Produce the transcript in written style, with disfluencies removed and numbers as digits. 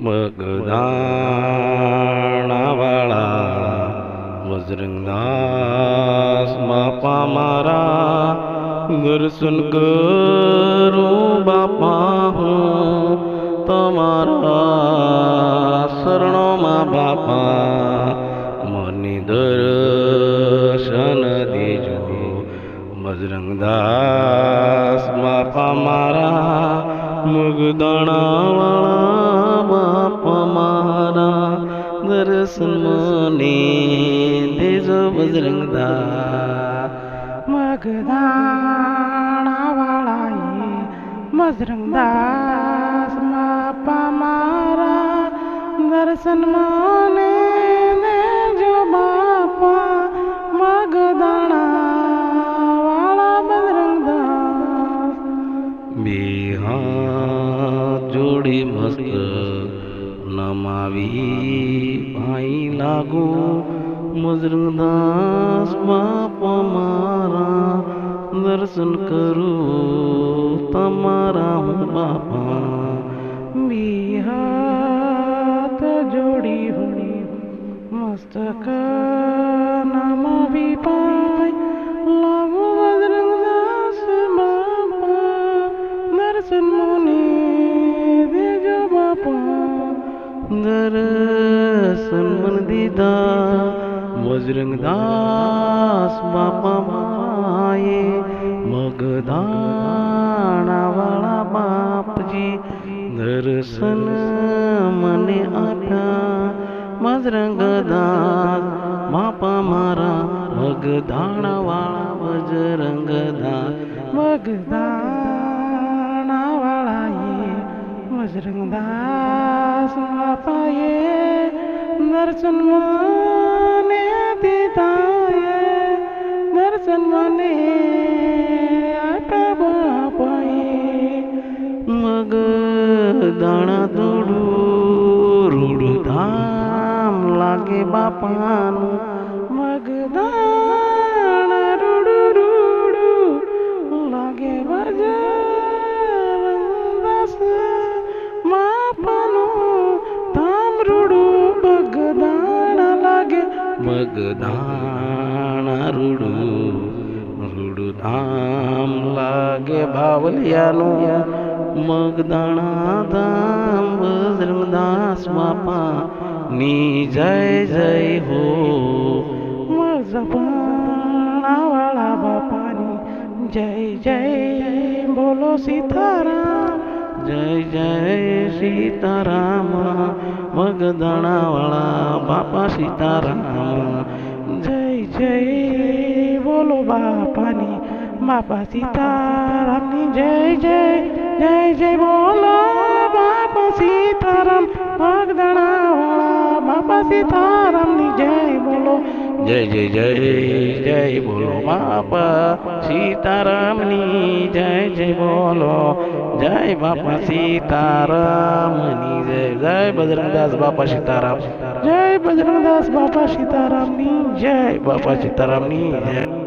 મગદાણાવાળા બજરંગદાસ બાપા મારા દર્શન કરું બાપા હું તમારા શરણોમાં બાપા મને દર્શન દેજો બજરંગદાસ બાપા મારા મગદાણાવાળા બાપા મારા દર્શન મને દેજો બજરંગદાસ મગદાણાવાળા બજરંગદાસ બાપા મારા દર્શન મને દેજો બાપા મગદાણાવાળા બજરંગદાસ બે હાથ જોડી મસ્ત નમાવી ભાઈ લાગુ બજરંગદાસ બાપા મારા દર્શન કરું તમારા હું બાપા બે હાથ જોડી હું મસ્તક નમાવી પાય લાગુ બજરંગદાસ બાપા દર્શન મને દેજો બાપા દર્શન મન દીધા બજરંગદાસ બાપા માએ મગદાણાવાળા બાપજી દર્શન મને આપ્યા બજરંગદાસ બાપા મારા મગદાણાવાળા બજરંગદાસ મગદાણાવાળાએ બજરંગદાસ બાપાએ દર્શન મને દીધાએ દર્શન મને આપ્યા બાપાએ મગદાણા દોડું રૂડું ધામ લાગે બાપાનું મગદાણા રૂડુ રૂડુ લાગે બજરંગદાસ બાપાનું ધામ રૂડુ મગદાણા લાગે મગદાણા રૂડું રૂડું ધામ લાગે બાવલિયાનું મગદાણા ધામ બજરંગદાસ બાપા ની જય જય હો મગદાણાવાળા બાપાની જય જય બોલો સીતારામ જય જય સીતારામ મગદાણાવાળા બાપા સીતારામ જય જય બોલો બાપાની બાપા સીતારામની જય જય જય જય બોલો બાપા સીતારામ મગદાણાવાળા બાપા સીતારામની જય બોલો જય જય જય જય બોલો બાપા સીતારામની જય જય બોલો જય બાપા સીતારામની જય જય બજરંગદાસ બાપા સીતારામ જય બજરંગદાસ બાપા સીતારામની જય બાપા સીતારામની જય